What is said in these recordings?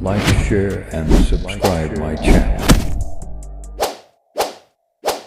Like, share and subscribe my channel.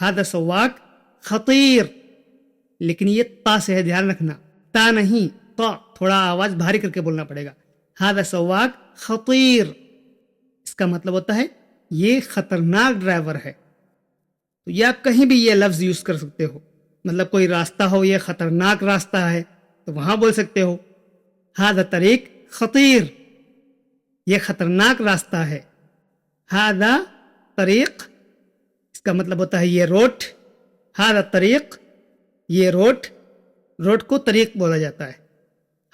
هذا سواق خطیر، لیکن یہ تا سے ہے، دھیان رکھنا، تا نہیں، تا، تھوڑا آواز بھاری کر کے بولنا پڑے گا. هذا سواق خطیر، اس کا مطلب ہوتا ہے یہ خطرناک ڈرائیور ہے. تو یہ آپ کہیں بھی یہ لفظ یوز کر سکتے ہو، مطلب کوئی راستہ ہو یہ خطرناک راستہ ہے تو وہاں بول سکتے ہو هذا طریق خطیر، یہ خطرناک راستہ ہے. هذا طریق، اس کا مطلب ہوتا ہے یہ روٹ. هذا طریق، یہ روٹ، روٹ کو طریق بولا جاتا ہے.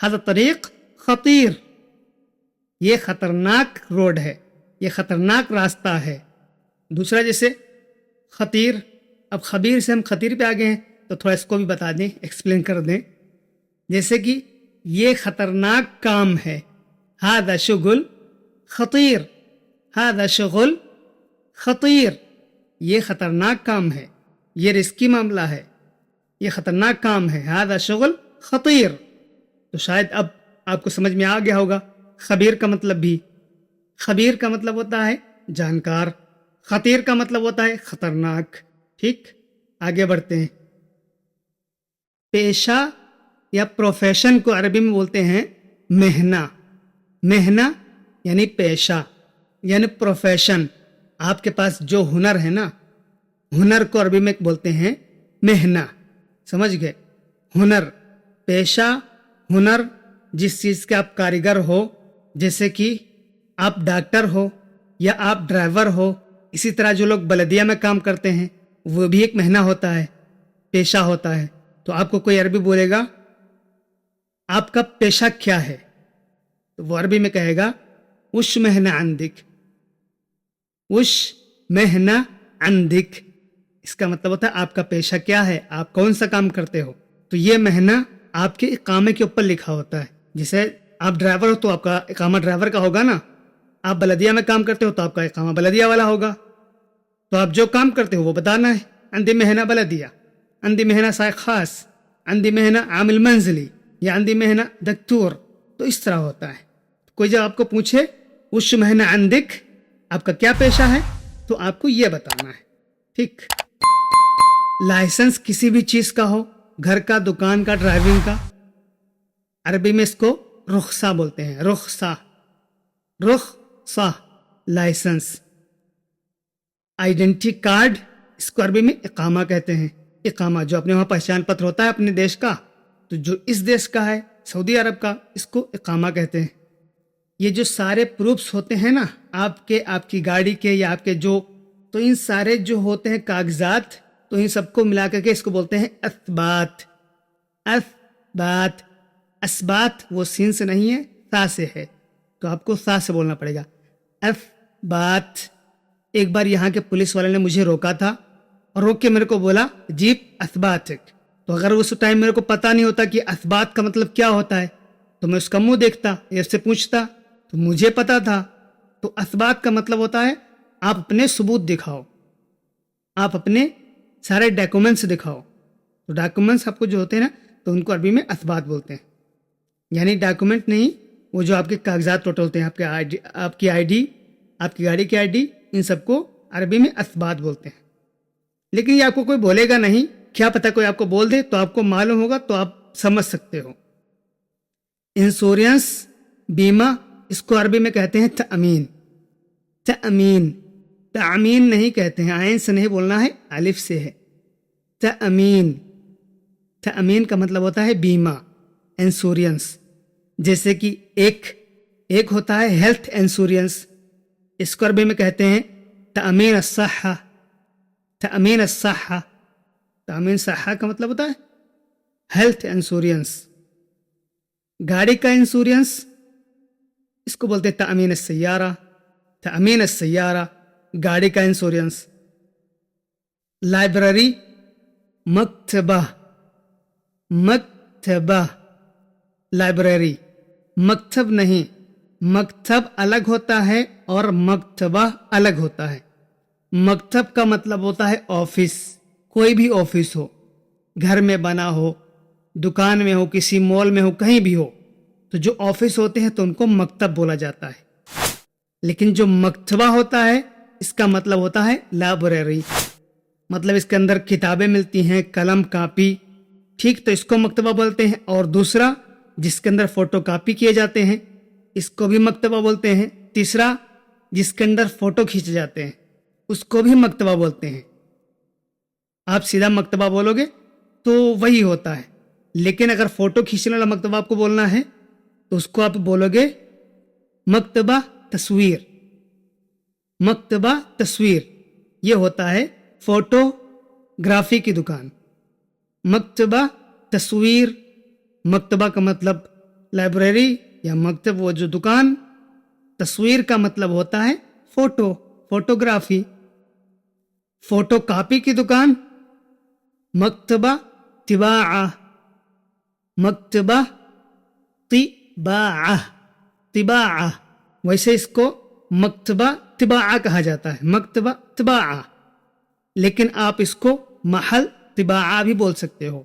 هذا طریق خطیر، یہ خطرناک روڈ ہے، یہ خطرناک راستہ ہے. دوسرا جیسے خطیر، اب خبیر سے ہم خطیر پہ آگے ہیں تو تھوڑا اس کو بھی بتا دیں، ایکسپلین کر دیں. جیسے کہ یہ خطرناک کام ہے، هذا شغل خطیر، هذا شغل خطیر، یہ خطرناک کام ہے، یہ رسکی معاملہ ہے، یہ خطرناک کام ہے. هذا شغل خطیر. تو شاید اب آپ کو سمجھ میں آ گیا ہوگا خبیر کا مطلب بھی. خبیر کا مطلب ہوتا ہے جانکار، خطیر کا مطلب ہوتا ہے خطرناک. ٹھیک، آگے بڑھتے ہیں. پیشہ یا پروفیشن کو عربی میں بولتے ہیں مہنہ. مہنہ یعنی پیشہ، یعنی پروفیشن. آپ کے پاس جو ہنر ہے نا، ہنر کو عربی میں بولتے ہیں مہنہ. سمجھ گئے؟ ہنر، پیشہ، ہنر، جس چیز کے آپ کاریگر ہو، جیسے کہ آپ ڈاکٹر ہو یا آپ ڈرائیور ہو. اسی طرح جو لوگ بلدیہ میں کام کرتے ہیں وہ بھی ایک مہنہ ہوتا ہے، پیشہ ہوتا ہے. تو آپ کو کوئی عربی بولے گا آپ کا پیشہ کیا ہے، تو وہ عربی میں کہے گا وش مہنہ عندک، وش مہنہ عندک. اس کا مطلب ہوتا ہے آپ کا پیشہ کیا ہے، آپ کون سا کام کرتے ہو. تو یہ مہنہ آپ کے اقامے کے اوپر لکھا ہوتا ہے. جیسے آپ ڈرائیور ہو تو آپ کا اقامہ ڈرائیور کا ہوگا نا، آپ بلدیہ میں کام کرتے ہو تو آپ کا اقامہ بلدیہ والا ہوگا. تو آپ جو کام کرتے ہو وہ بتانا ہے. عندي مهنة بلدية، عندي مهنة سائق خاص، عندي مهنة عامل منزلی، یا عندي مهنة دکتور. تو اس طرح ہوتا ہے. کوئی جب آپ کو پوچھے وش مهنة عندك، آپ کا کیا پیشہ ہے، تو آپ کو یہ بتانا ہے. ٹھیک. لائسنس کسی بھی چیز کا ہو، گھر کا، دکان کا، ڈرائیونگ کا، عربی میں اس کو رخصہ بولتے ہیں. رخصہ، رخصہ، لائسنس. آئیڈینٹی کارڈ، اس کو عربی میں اقامہ کہتے ہیں. اقامہ جو اپنے وہاں پہچان پتر ہوتا ہے اپنے دیش کا، تو جو اس دیش کا ہے سعودی عرب کا، اس کو اقامہ کہتے ہیں. یہ جو سارے پروفس ہوتے ہیں نا آپ کے، آپ کی گاڑی کے یا آپ کے جو، تو ان سارے جو ہوتے ہیں کاغذات، تو ان سب کو ملا کر کے اس کو بولتے ہیں اثبات. اثبات، اسبات وہ سین سے نہیں ہے، تا سے ہے، تو آپ کو تا سے بولنا پڑے گا. اثبات. ایک بار یہاں کے پولیس والے نے مجھے روکا تھا اور روک کے میرے کو بولا جیپ اثباتک. تو اگر اس ٹائم میرے کو پتہ نہیں ہوتا کہ اثبات کا مطلب کیا ہوتا ہے تو میں اس کا منہ دیکھتا یا اس سے پوچھتا. تو مجھے پتا تھا. تو اثبات کا مطلب ہوتا ہے آپ اپنے ثبوت دکھاؤ، آپ اپنے سارے ڈاکومنٹس دکھاؤ. تو ڈاکومنٹس آپ کو جو ہوتے ہیں نا تو ان کو عربی میں اثبات بولتے ہیں. یعنی ڈاکومنٹ نہیں، وہ جو آپ کے کاغذات ٹوٹل ہوتے ہیں، آپ کی آئی ڈی، آپ کی گاڑی کی آئی ڈی، ان سب کو عربی میں اثبات بولتے ہیں. لیکن یہ آپ کو کوئی بولے گا نہیں، کیا پتہ کوئی آپ کو بول دے تو آپ کو معلوم ہوگا تو آپ سمجھ سکتے ہو. انشورنس، بیمہ، اس کو عربی میں کہتے ہیں تأمین. تأمین، تعمین نہیں کہتے ہیں، عین سے نہیں بولنا ہے، الف سے ہے. تأمین. تأمین کا مطلب ہوتا ہے بیمہ، انشورنس. جیسے کہ ایک ہوتا ہے ہیلتھ انشورنس، اس کو عربی میں کہتے ہیں تأمین الصحہ. تأمین الصحہ، تأمین صحہ کا مطلب ہوتا ہے ہیلتھ انشورنس. گاڑی کا انشورنس، اس کو بولتے ہیں تأمین السیارہ. تأمین السیارہ، گاڑی کا انشورنس. لائبریری، مکتبہ. مکتبہ، لائبریری، مکتب نہیں. مکتب الگ ہوتا ہے اور مکتبہ الگ ہوتا ہے. مکتب کا مطلب ہوتا ہے آفس، کوئی بھی آفس ہو، گھر میں بنا ہو، دکان میں ہو، کسی مال میں ہو، کہیں بھی ہو، تو جو آفس ہوتے ہیں تو ان کو مکتب بولا جاتا ہے. لیکن جو مکتبہ ہوتا ہے اس کا مطلب ہوتا ہے لائبریری. مطلب اس کے اندر کتابیں ملتی ہیں، قلم، کاپی، ٹھیک، تو اس کو مکتبہ بولتے ہیں. اور دوسرا جس کے اندر فوٹو کاپی کیے جاتے ہیں اس کو بھی مکتبہ بولتے ہیں. تیسرا جس کے اندر فوٹو کھینچے جاتے ہیں اس کو بھی مکتبہ بولتے ہیں. آپ سیدھا مکتبہ بولو گے تو وہی ہوتا ہے، لیکن اگر فوٹو کھینچنے والا مکتبہ آپ کو بولنا ہے تو اس کو آپ بولو گے مکتبہ تصویر. مکتبہ تصویر یہ ہوتا ہے فوٹو گرافی کی دکان. مکتبہ تصویر، مکتبہ کا مطلب لائبریری یا مکتب وہ جو دکان، تصویر کا مطلب ہوتا ہے فوٹو، فوٹوگرافی. فوٹو کاپی کی دکان مکتبہ طباعہ. مکتبہ طباعہ، طباعہ، ویسے اس کو مکتبہ طباعہ کہا جاتا ہے، مکتبہ طباعہ، لیکن آپ اس کو محل طباعہ بھی بول سکتے ہو.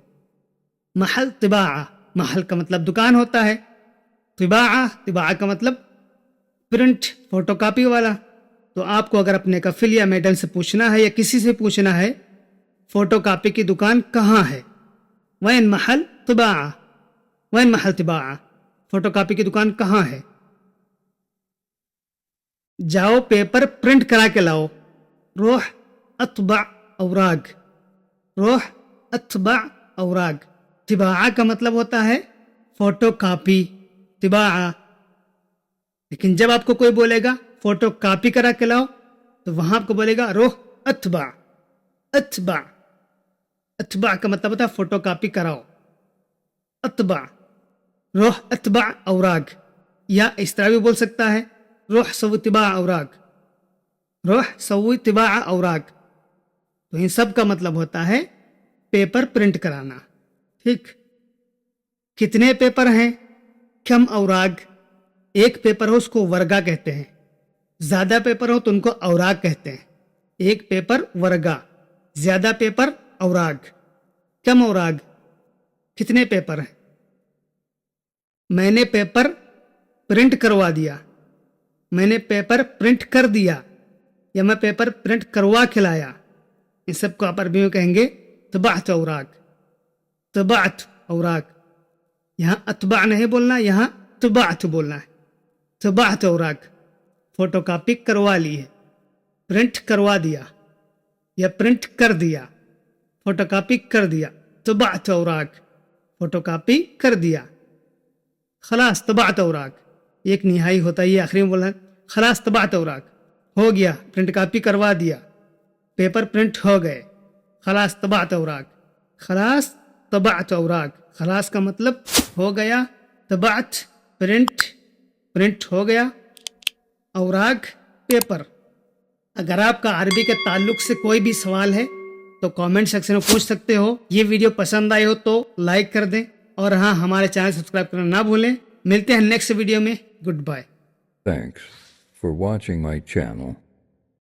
محل طباعہ، محل کا مطلب دکان ہوتا ہے، طباعہ، طباعہ کا مطلب پرنٹ، فوٹو کاپی والا. تو آپ کو اگر اپنے کفیل یا میڈم سے پوچھنا ہے یا کسی سے پوچھنا ہے فوٹو کاپی کی دکان کہاں ہے، when Mahal طباعہ، when Mahal طباعہ، photo copy کی دکان کہاں ہے. جاؤ پیپر پرنٹ کرا کے لاؤ، روح اطبع اوراق، روح اطبع اوراق. طباعہ کا مطلب ہوتا ہے فوٹو کاپی، طباعہ. لیکن جب آپ کو کوئی بولے گا فوٹو کاپی کرا کے لاؤ تو وہاں آپ کو بولے گا روح اطبع. اطبع، اطبع کا مطلب ہوتا ہے فوٹو کاپی کراؤ. اطبع، روح اطبع اوراق. یا اس طرح بھی بول سکتا ہے روح سوی طباع اوراق، روح سوی طباع اوراق. تو ان سب کا مطلب ہوتا ہے پیپر پرنٹ کرانا. ٹھیک، کتنے پیپر ہیں؟ کم اوراق. ایک پیپر ہو اس کو ورگا کہتے ہیں، زیادہ پیپر ہو تو ان کو اوراق کہتے ہیں. ایک پیپر ورگا، زیادہ پیپر اوراق. کم اوراق، کتنے پیپر ہیں؟ میں نے پیپر پرنٹ کروا دیا، میں نے پیپر پرنٹ کر دیا، یا میں پیپر پرنٹ کروا کے لایا. ان سب کو آپ عربی میں کہیں گے طبعت اوراق، طبعت اوراق. یہاں اتباع نہیں بولنا، یہاں طبعت بولنا ہے. طبعت اوراق، فوٹو کاپی کروا لی ہے، پرنٹ کروا دیا یا پرنٹ کر دیا، فوٹو کاپی کر دیا. طبعت اوراق، فوٹو کاپی کر دیا. خلاص طبعت اوراق، ایک نہائی ہوتا ہے، یہ آخری میں بولنا ہے. خلاص طبعت اوراق، ہو گیا، پرنٹ کاپی کروا دیا، پیپر پرنٹ ہو گئے. خلاص طبعت اوراق، خلاص طبعت اوراق. خلاص کا مطلب ہو گیا، طبعت پرنٹ، پرنٹ ہو گیا، اوراق پیپر. اگر آپ کا عربی کے تعلق سے کوئی بھی سوال ہے تو کامنٹ سیکشن میں پوچھ سکتے ہو. یہ ویڈیو پسند آئی ہو تو لائک کر دیں، اور ہاں ہمارے چینل سبسکرائب کرنا نہ بھولیں. ملتے ہیں نیکسٹ ویڈیو میں. Good bye. Thanks for watching my channel.